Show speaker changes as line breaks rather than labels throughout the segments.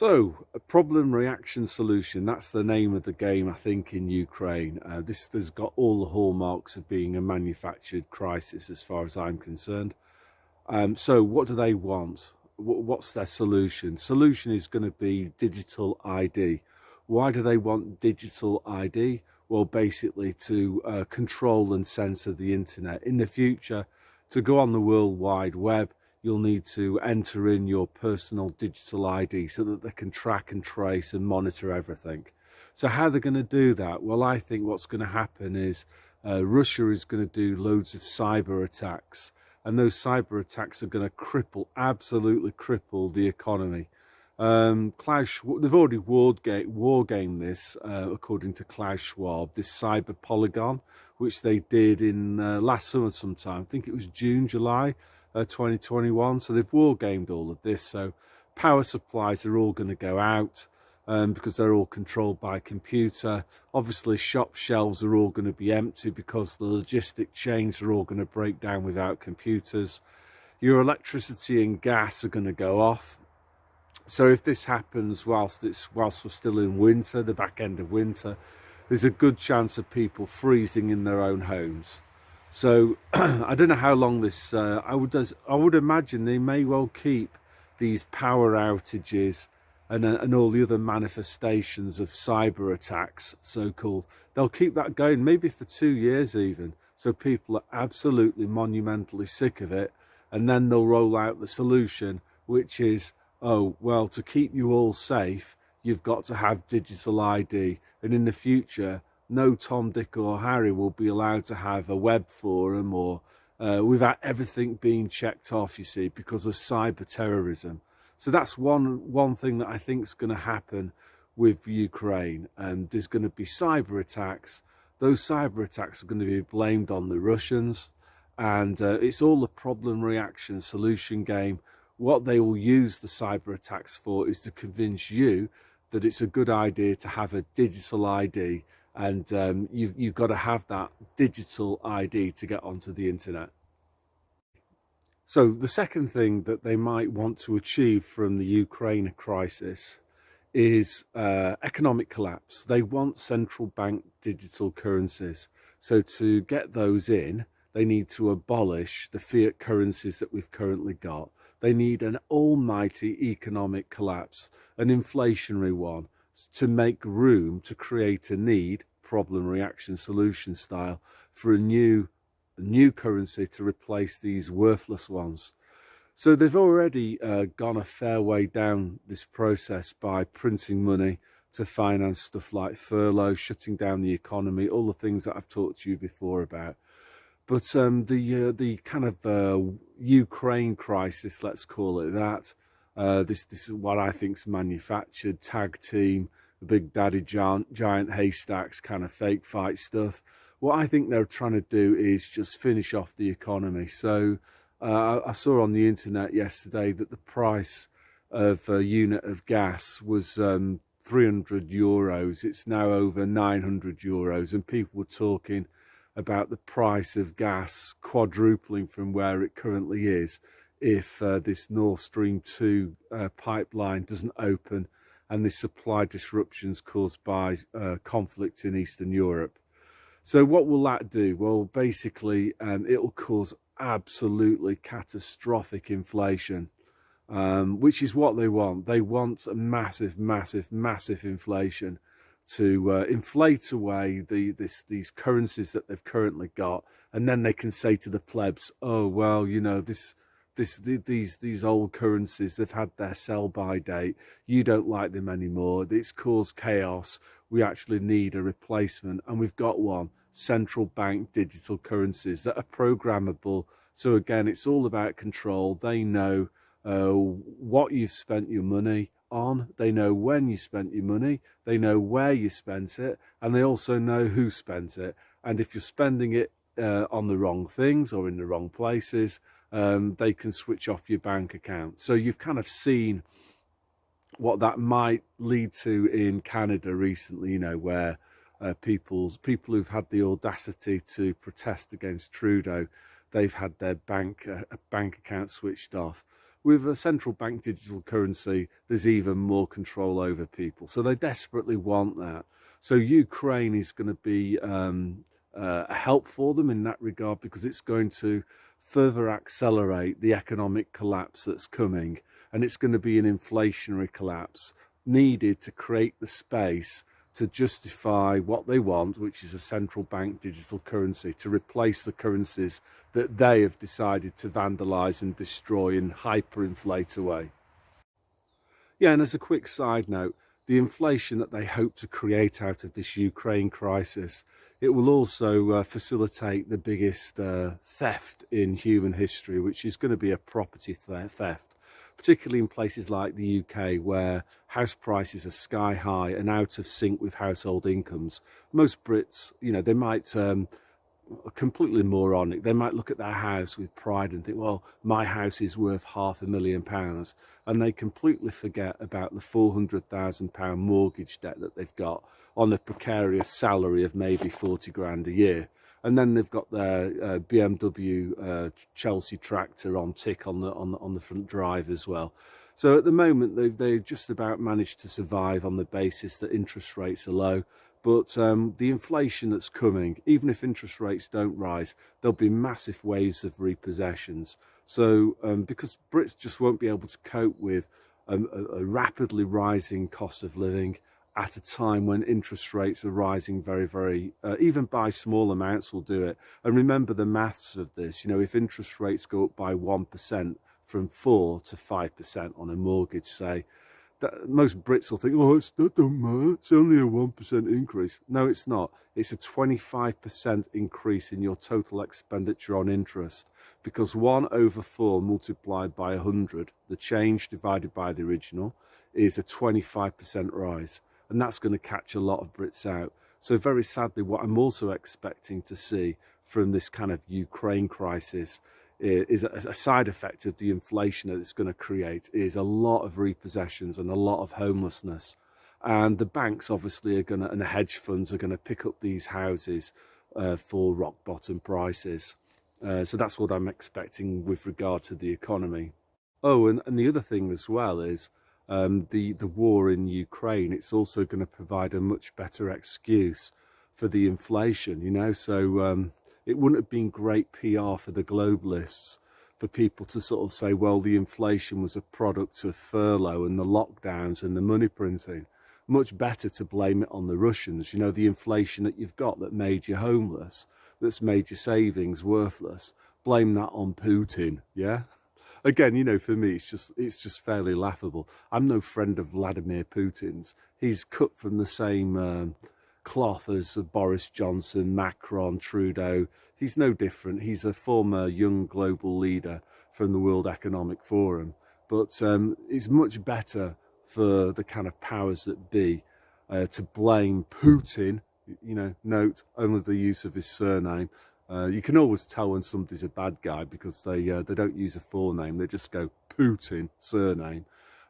So, a problem, reaction, solution. That's the name of the game, I think, in Ukraine. This has got all the hallmarks of being a manufactured crisis, as far as I'm concerned. So, what do they want? What's their solution? Solution is going to be digital ID. Why do they want digital ID? Well, basically to control and censor the internet. In the future, to go on the World Wide Web, you'll need to enter in your personal digital ID so that they can track and trace and monitor everything. So how they're going to do that? Well, I think what's going to happen is Russia is going to do loads of cyber attacks, and those cyber attacks are going to absolutely cripple the economy. They've already war gamed this, according to Klaus Schwab, this cyber polygon, which they did in last summer sometime. I think it was June, July 2021. So they've war gamed all of this. So power supplies are all going to go out because they're all controlled by computer. Obviously, shop shelves are all going to be empty because the logistic chains are all going to break down without computers. Your electricity and gas are going to go off. So if this happens whilst we're still in winter, the back end of winter, there's a good chance of people freezing in their own homes. So I don't know how long this. I would imagine they may well keep these power outages and all the other manifestations of cyber attacks, so-called. They'll keep that going, maybe for 2 years even. So people are absolutely monumentally sick of it, and then they'll roll out the solution, which is, oh, well, to keep you all safe, you've got to have digital ID. And in the future, no Tom, Dick or Harry will be allowed to have a web forum or without everything being checked off, you see, because of cyber terrorism. So that's one thing that I think is going to happen with Ukraine. And there's going to be cyber attacks. Those cyber attacks are going to be blamed on the Russians. And it's all a problem, reaction, solution game. What they will use the cyber attacks for is to convince you that it's a good idea to have a digital ID, and you've got to have that digital ID to get onto the internet. So the second thing that they might want to achieve from the Ukraine crisis is economic collapse. They want central bank digital currencies. So to get those in, they need to abolish the fiat currencies that we've currently got. They need an almighty economic collapse, an inflationary one, to make room to create a need, problem, reaction, solution style, for a new currency to replace these worthless ones. So they've already gone a fair way down this process by printing money to finance stuff like furlough, shutting down the economy, all the things that I've talked to you before about. But the kind of Ukraine crisis, let's call it that, this is what I think is manufactured, tag team, the big daddy giant haystacks kind of fake fight stuff. What I think they're trying to do is just finish off the economy. So I saw on the internet yesterday that the price of a unit of gas was €300. It's now over €900, and people were talking about the price of gas quadrupling from where it currently is if this Nord Stream 2 pipeline doesn't open and the supply disruptions caused by conflicts in Eastern Europe. So what will that do? Well, basically, it'll cause absolutely catastrophic inflation, which is what they want. They want a massive, massive, massive inflation to inflate away these currencies that they've currently got, and then they can say to the plebs, "Oh well, you know these old currencies, they've had their sell-by date. You don't like them anymore. It's caused chaos. We actually need a replacement, and we've got one: central bank digital currencies that are programmable." So again, it's all about control. They know what you've spent your money on, they know when you spent your money, they know where you spent it, and they also know who spent it. And if you're spending it on the wrong things or in the wrong places, they can switch off your bank account. So you've kind of seen what that might lead to in Canada recently, you know, where people who've had the audacity to protest against Trudeau, they've had their bank account switched off. with a central bank digital currency, there's even more control over people. So they desperately want that. So Ukraine is going to be a help for them in that regard, because it's going to further accelerate the economic collapse that's coming, and it's going to be an inflationary collapse needed to create the space to justify what they want, which is a central bank digital currency, to replace the currencies that they have decided to vandalize and destroy and hyperinflate away. Yeah, and as a quick side note, the inflation that they hope to create out of this Ukraine crisis, it will also facilitate the biggest theft in human history, which is going to be a property theft, particularly in places like the UK, where house prices are sky high and out of sync with household incomes. Most Brits, you know, they might completely moronic. They might look at their house with pride and think, well, my house is worth £500,000. And they completely forget about the £400,000 mortgage debt that they've got on a precarious salary of maybe 40 grand a year. And then they've got their BMW Chelsea tractor on tick on the front drive as well. So at the moment, they just about managed to survive on the basis that interest rates are low. But the inflation that's coming, even if interest rates don't rise, there'll be massive waves of repossessions. So because Brits just won't be able to cope with a rapidly rising cost of living at a time when interest rates are rising very, very, even by small amounts will do it. And remember the maths of this, you know, if interest rates go up by 1% from 4 to 5% on a mortgage, say, that most Brits will think, oh, that don't matter, it's only a 1% increase. No, it's not. It's a 25% increase in your total expenditure on interest, because 1/4 multiplied by 100, the change divided by the original, is a 25% rise. And that's going to catch a lot of Brits out. So very sadly, what I'm also expecting to see from this kind of Ukraine crisis is a side effect of the inflation that it's going to create, is a lot of repossessions and a lot of homelessness. And the banks obviously are going to, and the hedge funds are going to pick up these houses for rock bottom prices. So that's what I'm expecting with regard to the economy. Oh, and the other thing as well is the war in Ukraine. It's also going to provide a much better excuse for the inflation, you know. So it wouldn't have been great PR for the globalists for people to sort of say, well, the inflation was a product of furlough and the lockdowns and the money printing. Much better to blame it on the Russians, you know, the inflation that you've got that made you homeless, that's made your savings worthless. Blame that on Putin, yeah? Again, you know, for me, it's just fairly laughable. I'm no friend of Vladimir Putin's. He's cut from the same cloth as Boris Johnson, Macron, Trudeau. He's no different. He's a former young global leader from the World Economic Forum. But it's much better for the kind of powers that be to blame Putin. You know, note only the use of his surname. You can always tell when somebody's a bad guy because they don't use a forename. They just go Putin, surname.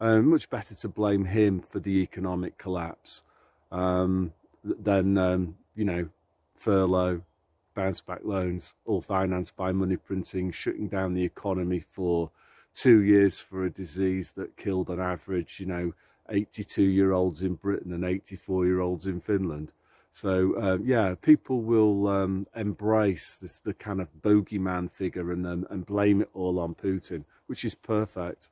Much better to blame him for the economic collapse than, you know, furlough, bounce back loans, all financed by money printing, shutting down the economy for 2 years for a disease that killed on average, you know, 82-year-olds in Britain and 84-year-olds in Finland. So yeah, people will embrace the kind of bogeyman figure and blame it all on Putin, which is perfect.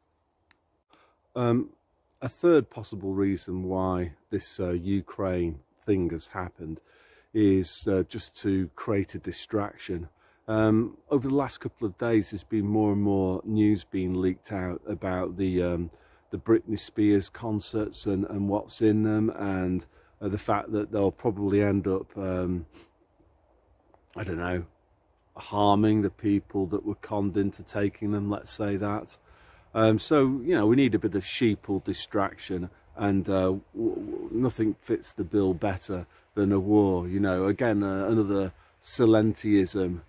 A third possible reason why this Ukraine thing has happened is just to create a distraction. Over the last couple of days, there's been more and more news being leaked out about the Britney Spears concerts and what's in them, and the fact that they'll probably end up, I don't know, harming the people that were conned into taking them, let's say that. So, you know, we need a bit of sheeple distraction, and nothing fits the bill better than a war. You know, again, another Silentism.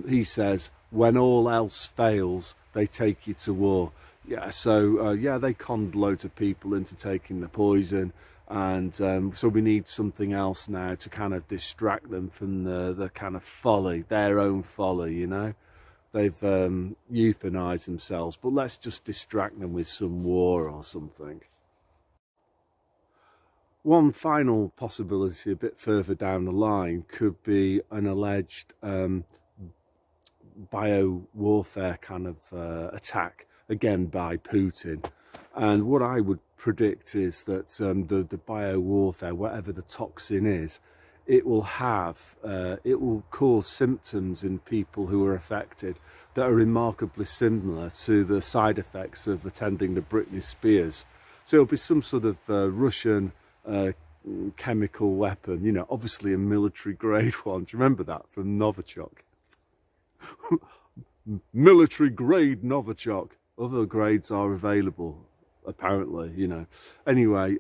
He says, when all else fails, they take you to war. Yeah, so, yeah, they conned loads of people into taking the poison. And so we need something else now to kind of distract them from the kind of folly, their own folly, you know. euthanized themselves, but let's just distract them with some war or something. One final possibility a bit further down the line could be an alleged bio-warfare kind of attack, again by Putin. And what I would predict is that the bio-warfare, whatever the toxin is, it will cause symptoms in people who are affected that are remarkably similar to the side effects of attending the Britney Spears. So it'll be some sort of Russian chemical weapon, you know, obviously a military grade one. Do you remember that from Novichok? Military grade Novichok. Other grades are available, apparently, you know. Anyway,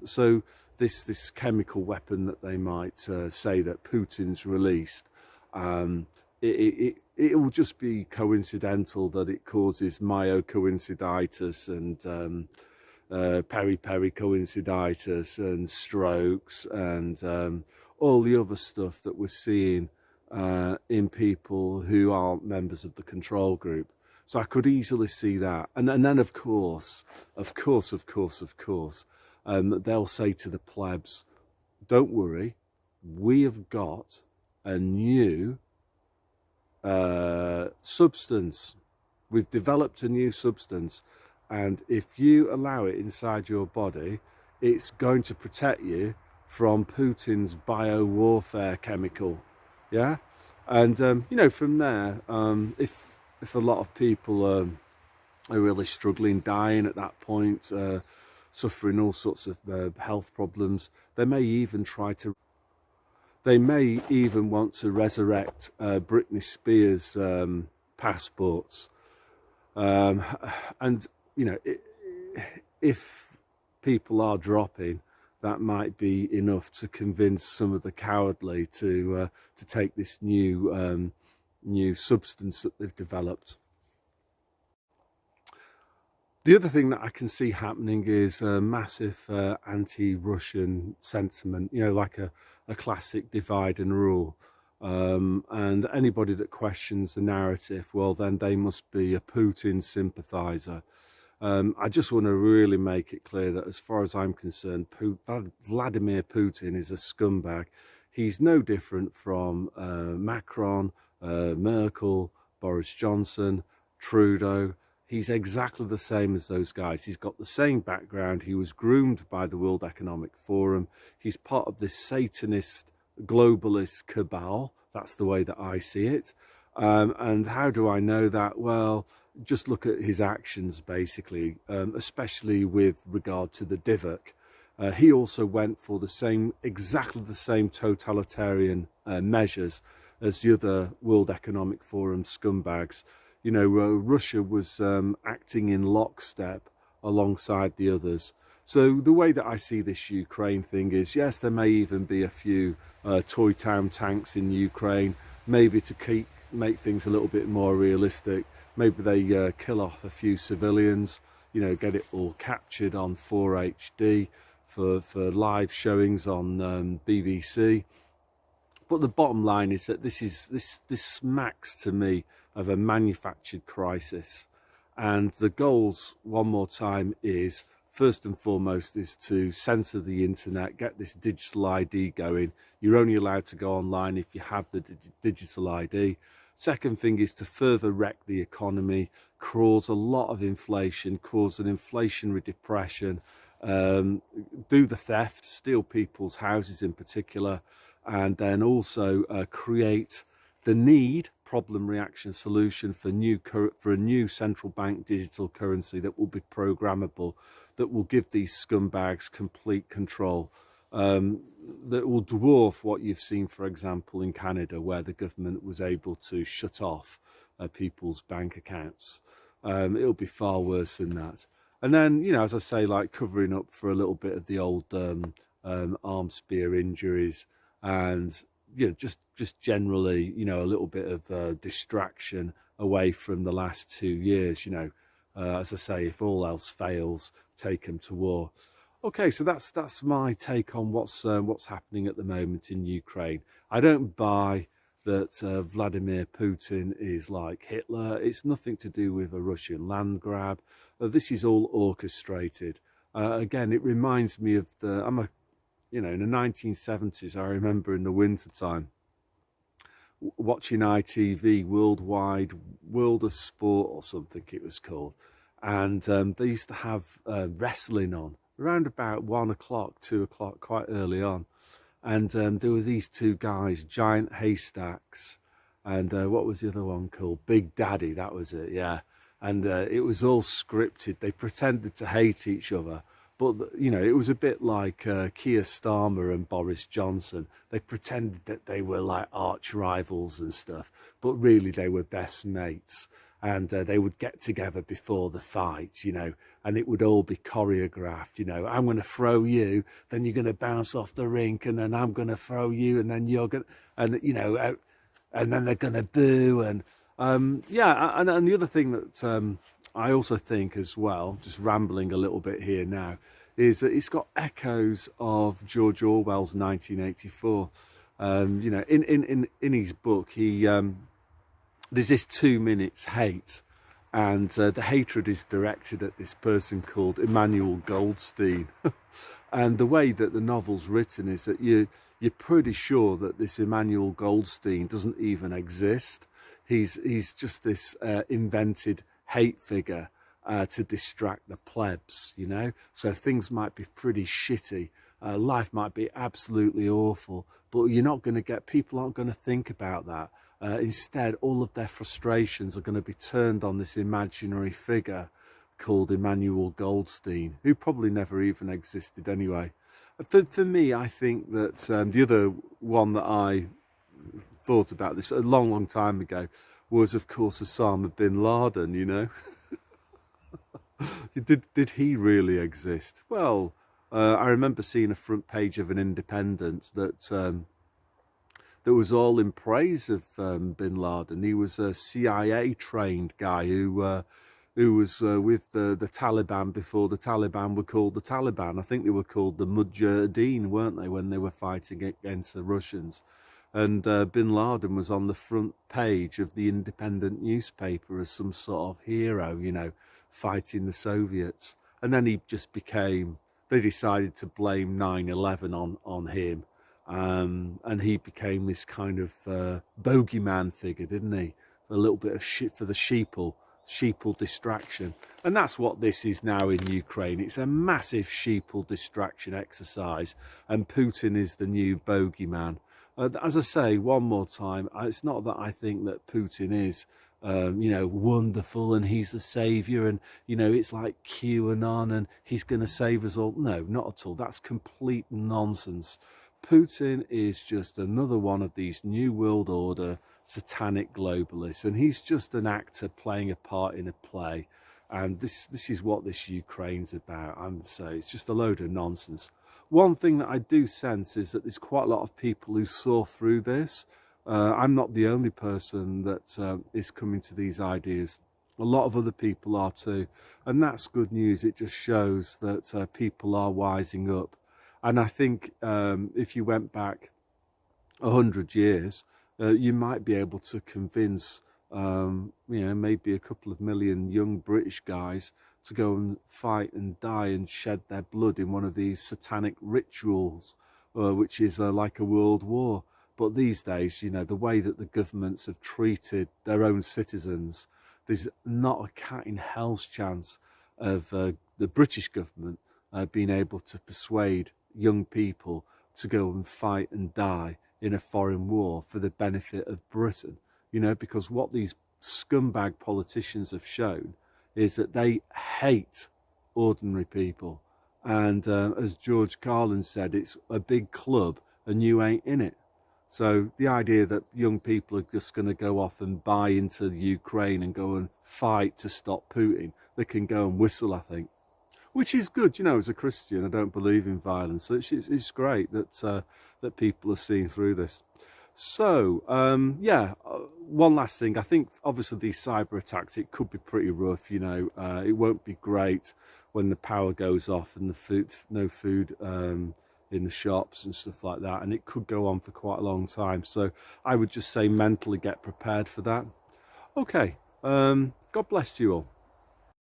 so this chemical weapon that they might say that Putin's released, it will just be coincidental that it causes myocoinciditis and pericoinciditis and strokes and all the other stuff that we're seeing in people who aren't members of the control group. So I could easily see that. And then of course, they'll say to the plebs, don't worry, we have got a new substance. We've developed a new substance. And if you allow it inside your body, it's going to protect you from Putin's bio-warfare chemical. Yeah? And, you know, from there, if a lot of people are really struggling, dying at that point, suffering all sorts of health problems, they may even want to resurrect Britney Spears' passports. And, you know, if people are dropping, that might be enough to convince some of the cowardly to take this new substance that they've developed. The other thing that I can see happening is a massive anti-Russian sentiment, you know, like a classic divide and rule. And anybody that questions the narrative, well, then they must be a Putin sympathizer. I just want to really make it clear that as far as I'm concerned, Vladimir Putin is a scumbag. He's no different from Macron, Merkel, Boris Johnson, Trudeau. He's exactly the same as those guys. He's got the same background. He was groomed by the World Economic Forum. He's part of this Satanist, globalist cabal. That's the way that I see it. And how do I know that? Well, just look at his actions, basically, especially with regard to the Divok. He also went for exactly the same totalitarian measures as the other World Economic Forum scumbags. You know, Russia was acting in lockstep alongside the others. So the way that I see this Ukraine thing is, yes, there may even be a few Toy Town tanks in Ukraine, maybe to make things a little bit more realistic. Maybe they kill off a few civilians, you know, get it all captured on 4HD for live showings on BBC. But the bottom line is that this smacks to me of a manufactured crisis. And the goals, one more time, is first and foremost is to censor the internet, get this digital ID going. You're only allowed to go online if you have the digital ID. Second thing is to further wreck the economy, cause a lot of inflation, cause an inflationary depression, do the theft, steal people's houses in particular, and then also create the need, problem reaction solution for a new central bank digital currency that will be programmable, that will give these scumbags complete control, that will dwarf what you've seen, for example, in Canada, where the government was able to shut off people's bank accounts. It'll be far worse than that. And then, you know, as I say, like covering up for a little bit of the old arm spear injuries, and you know, just generally, you know, a little bit of distraction away from the last 2 years. You know, as I say, if all else fails, take them to war. Okay, so that's my take on what's happening at the moment in Ukraine. I don't buy that Vladimir Putin is like Hitler. It's nothing to do with a Russian land grab. This is all orchestrated. Again, it reminds me of in the 1970s, I remember in the winter time watching ITV Worldwide World of Sport or something it was called, and they used to have wrestling on around about 1 o'clock, 2 o'clock, quite early on, and there were these two guys, Giant Haystacks, and what was the other one called? Big Daddy, that was it, yeah. And it was all scripted. They pretended to hate each other, but it was a bit like Keir Starmer and Boris Johnson. They pretended that they were like arch rivals and stuff, but really they were best mates. And they would get together before the fight, and it would all be choreographed. I'm going to throw you, then you're going to bounce off the rink, and then I'm going to throw you, and then you're going, and and then they're going to boo, and and the other thing that I also think as well, just rambling a little bit here now, is that it's got echoes of George Orwell's 1984. In his book, he there's this 2 minutes hate, and the hatred is directed at this person called Emmanuel Goldstein. And the way that the novel's written is that you're pretty sure that this Emmanuel Goldstein doesn't even exist. He's just this invented hate figure to distract the plebs, So things might be pretty shitty. Life might be absolutely awful, but people aren't going to think about that. Instead, all of their frustrations are going to be turned on this imaginary figure called Emmanuel Goldstein, who probably never even existed anyway. For me, I think that the other one that I thought about this a long, long time ago was, of course, Osama bin Laden, Did he really exist? Well, I remember seeing a front page of an Independent that was all in praise of bin Laden. He was a CIA trained guy who was with the Taliban before the Taliban were called the Taliban. I think they were called the Mujahideen, weren't they, when they were fighting against the Russians? And bin Laden was on the front page of the Independent newspaper as some sort of hero, fighting the Soviets. And then they decided to blame 9/11 on him. And he became this kind of bogeyman figure, didn't he? A little bit of shit for the sheeple distraction. And that's what this is now in Ukraine. It's a massive sheeple distraction exercise, and Putin is the new bogeyman. As I say, one more time, it's not that I think that Putin is wonderful and he's the savior, and it's like QAnon and he's going to save us all. No, not at all. That's complete nonsense. Putin is just another one of these New World Order satanic globalists, and he's just an actor playing a part in a play. And this is what this Ukraine's about. It's just a load of nonsense. One thing that I do sense is that there's quite a lot of people who saw through this. I'm not the only person that is coming to these ideas. A lot of other people are too, and that's good news. It just shows that people are wising up. And I think if you went back 100 years, you might be able to convince, maybe a couple of million young British guys to go and fight and die and shed their blood in one of these satanic rituals, which is like a world war. But these days, the way that the governments have treated their own citizens, there's not a cat in hell's chance of the British government being able to persuade young people to go and fight and die in a foreign war for the benefit of Britain, because what these scumbag politicians have shown is that they hate ordinary people. And as George Carlin said, it's a big club and you ain't in it. So the idea that young people are just going to go off and buy into Ukraine and go and fight to stop Putin, they can go and whistle, I think. Which is good, as a Christian, I don't believe in violence. So it's great that that people are seeing through this. So, one last thing. I think, obviously, these cyber attacks, it could be pretty rough, it won't be great when the power goes off and no food in the shops and stuff like that, and it could go on for quite a long time. So I would just say mentally get prepared for that. Okay, God bless you all.